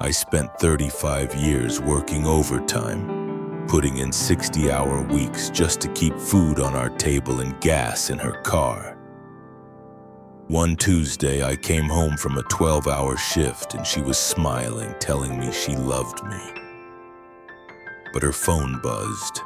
I spent 35 years working overtime, putting in 60-hour weeks just to keep food on our table and gas in her car. One Tuesday, I came home from a 12-hour shift and she was smiling, telling me she loved me. But her phone buzzed,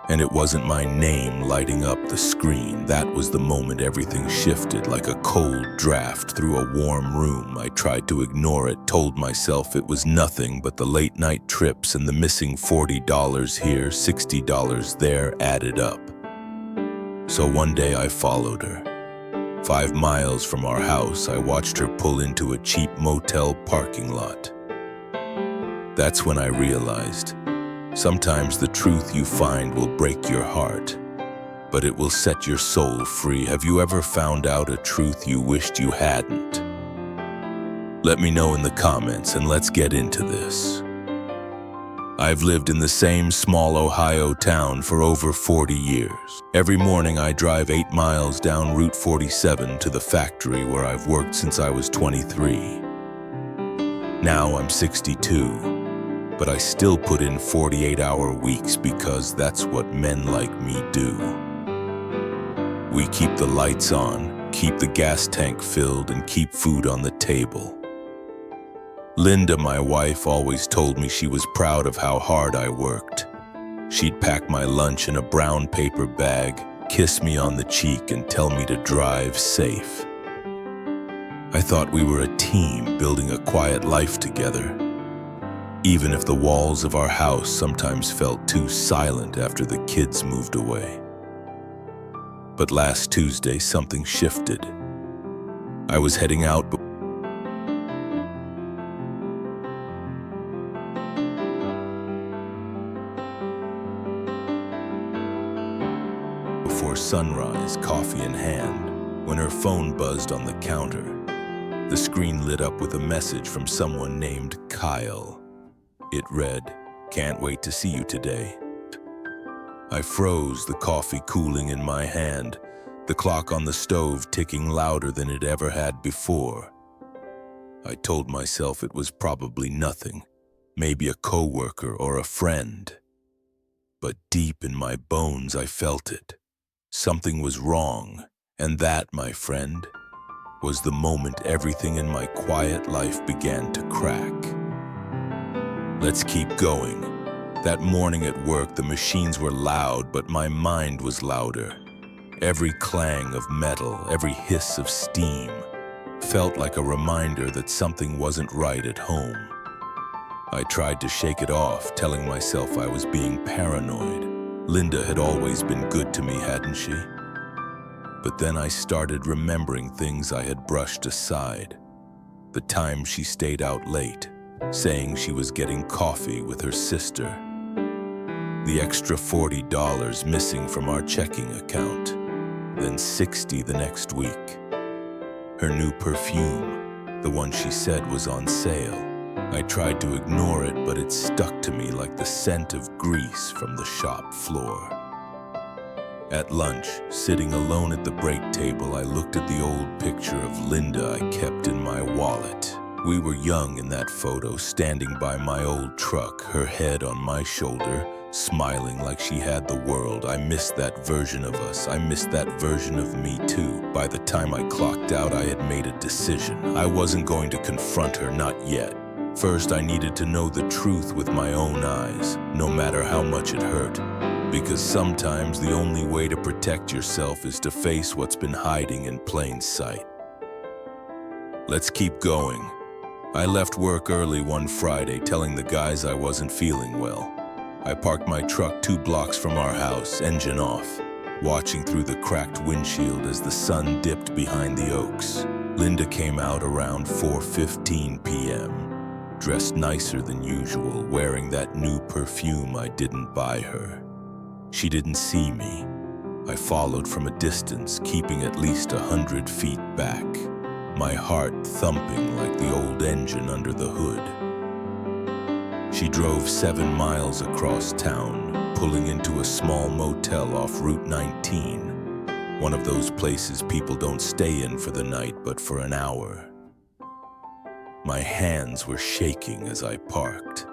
and it wasn't my name lighting up the screen. That was the moment everything shifted like a cold draft through a warm room. I tried to ignore it, told myself it was nothing but the late-night trips and the missing $40 here, $60 there added up. So one day I followed her. 5 miles from our house, I watched her pull into a cheap motel parking lot. That's when I realized, sometimes the truth you find will break your heart, but it will set your soul free. Have you ever found out a truth you wished you hadn't? Let me know in the comments and let's get into this. I've lived in the same small Ohio town for over 40 years. Every morning I drive 8 miles down Route 47 to the factory where I've worked since I was 23. Now I'm 62, but I still put in 48-hour weeks because that's what men like me do. We keep the lights on, keep the gas tank filled, and keep food on the table. Linda, my wife, always told me she was proud of how hard I worked. She'd pack my lunch in a brown paper bag, kiss me on the cheek, and tell me to drive safe. I thought we were a team building a quiet life together, even if the walls of our house sometimes felt too silent after the kids moved away. But last Tuesday, something shifted. I was heading out before sunrise, coffee in hand, when her phone buzzed on the counter. The screen lit up with a message from someone named Kyle. It read, "Can't wait to see you today." I froze, the coffee cooling in my hand, the clock on the stove ticking louder than it ever had before. I told myself it was probably nothing, maybe a coworker or a friend. But deep in my bones, I felt it. Something was wrong, and that, my friend, was the moment everything in my quiet life began to crack. Let's keep going. That morning at work, the machines were loud, but my mind was louder. Every clang of metal, every hiss of steam, felt like a reminder that something wasn't right at home. I tried to shake it off, telling myself I was being paranoid. Linda had always been good to me, hadn't she? But then I started remembering things I had brushed aside. The time she stayed out late, saying she was getting coffee with her sister. The extra $40 missing from our checking account, then $60 the next week. Her new perfume, the one she said was on sale. I tried to ignore it, but it stuck to me like the scent of grease from the shop floor. At lunch, sitting alone at the break table, I looked at the old picture of Linda I kept in my wallet. We were young in that photo, standing by my old truck, her head on my shoulder, smiling like she had the world. I missed that version of us. I missed that version of me too. By the time I clocked out, I had made a decision. I wasn't going to confront her, not yet. First, I needed to know the truth with my own eyes, no matter how much it hurt. Because sometimes the only way to protect yourself is to face what's been hiding in plain sight. Let's keep going. I left work early one Friday, telling the guys I wasn't feeling well. I parked my truck 2 blocks from our house, engine off, watching through the cracked windshield as the sun dipped behind the oaks. Linda came out around 4:15 p.m., dressed nicer than usual, wearing that new perfume I didn't buy her. She didn't see me. I followed from a distance, keeping at least 100 feet back, my heart thumping like the old engine under the hood. She drove 7 miles across town, pulling into a small motel off Route 19, one of those places people don't stay in for the night, but for an hour. My hands were shaking as I parked.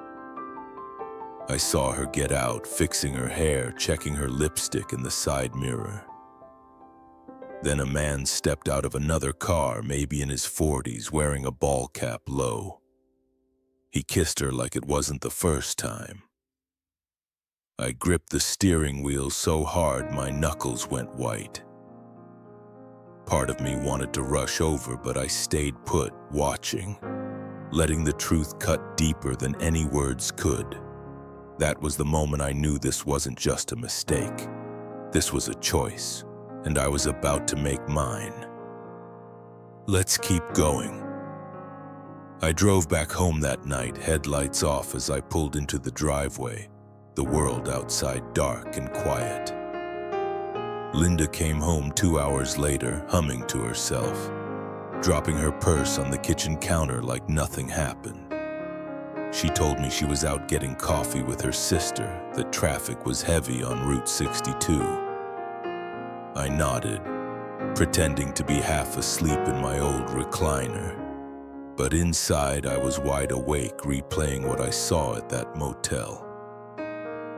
I saw her get out, fixing her hair, checking her lipstick in the side mirror. Then a man stepped out of another car, maybe in his 40s, wearing a ball cap low. He kissed her like it wasn't the first time. I gripped the steering wheel so hard my knuckles went white. Part of me wanted to rush over, but I stayed put, watching, letting the truth cut deeper than any words could. That was the moment I knew this wasn't just a mistake. This was a choice, and I was about to make mine. Let's keep going. I drove back home that night, headlights off as I pulled into the driveway, the world outside dark and quiet. Linda came home 2 hours later, humming to herself, dropping her purse on the kitchen counter like nothing happened. She told me she was out getting coffee with her sister, that traffic was heavy on Route 62. I nodded, pretending to be half asleep in my old recliner. But inside I was wide awake, replaying what I saw at that motel.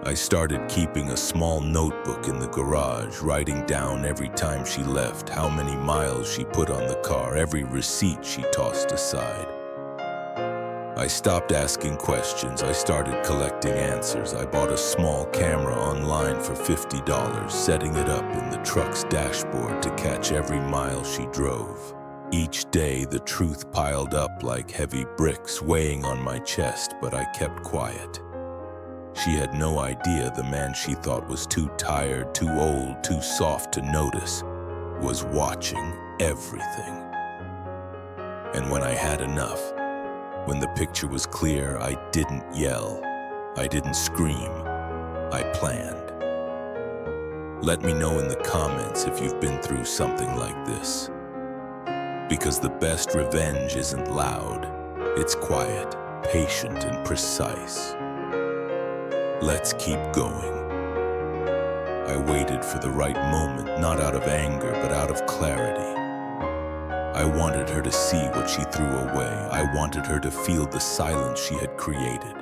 I started keeping a small notebook in the garage, writing down every time she left, how many miles she put on the car, every receipt she tossed aside. I stopped asking questions. I started collecting answers. I bought a small camera online for $50, setting it up in the truck's dashboard to catch every mile she drove. Each day, the truth piled up like heavy bricks weighing on my chest, but I kept quiet. She had no idea the man she thought was too tired, too old, too soft to notice was watching everything. And when I had enough, when the picture was clear, I didn't yell. I didn't scream. I planned. Let me know in the comments if you've been through something like this. Because the best revenge isn't loud. It's quiet, patient, and precise. Let's keep going. I waited for the right moment, not out of anger, but out of clarity. I wanted her to see what she threw away. I wanted her to feel the silence she had created.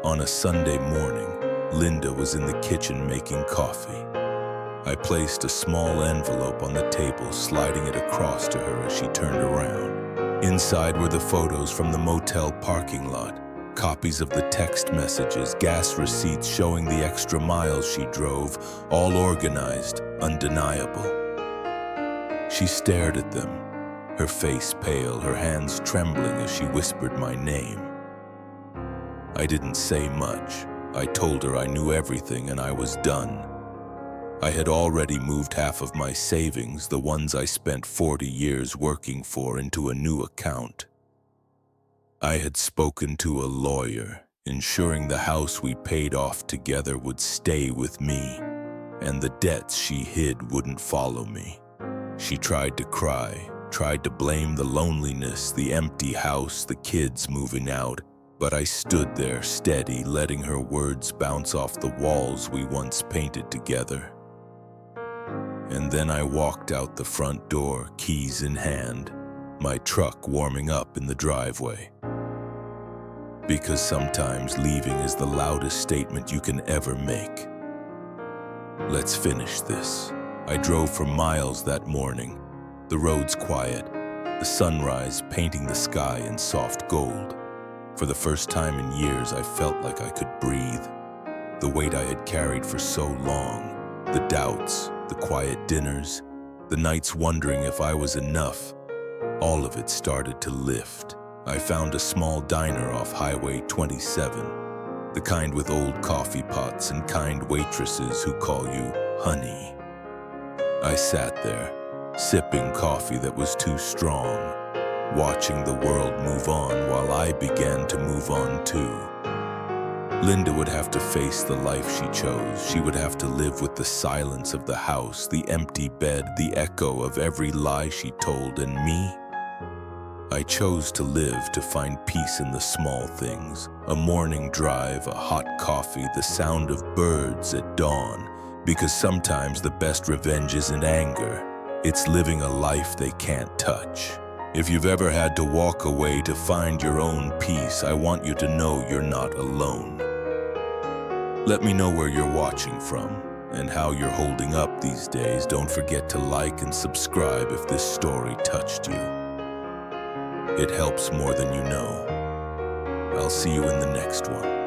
On a Sunday morning, Linda was in the kitchen making coffee. I placed a small envelope on the table, sliding it across to her as she turned around. Inside were the photos from the motel parking lot, copies of the text messages, gas receipts showing the extra miles she drove, all organized, undeniable. She stared at them, her face pale, her hands trembling as she whispered my name. I didn't say much. I told her I knew everything and I was done. I had already moved half of my savings, the ones I spent 40 years working for, into a new account. I had spoken to a lawyer, ensuring the house we paid off together would stay with me, and the debts she hid wouldn't follow me. She tried to cry, tried to blame the loneliness, the empty house, the kids moving out, but I stood there steady, letting her words bounce off the walls we once painted together. And then I walked out the front door, keys in hand, my truck warming up in the driveway. Because sometimes leaving is the loudest statement you can ever make. Let's finish this. I drove for miles that morning, the roads quiet, the sunrise painting the sky in soft gold. For the first time in years, I felt like I could breathe. The weight I had carried for so long, the doubts, the quiet dinners, the nights wondering if I was enough, all of it started to lift. I found a small diner off Highway 27, the kind with old coffee pots and kind waitresses who call you honey. I sat there, sipping coffee that was too strong, watching the world move on while I began to move on too. Linda would have to face the life she chose. She would have to live with the silence of the house, the empty bed, the echo of every lie she told, and me? I chose to live, to find peace in the small things. A morning drive, a hot coffee, the sound of birds at dawn. Because sometimes the best revenge isn't anger. It's living a life they can't touch. If you've ever had to walk away to find your own peace, I want you to know you're not alone. Let me know where you're watching from and how you're holding up these days. Don't forget to like and subscribe if this story touched you. It helps more than you know. I'll see you in the next one.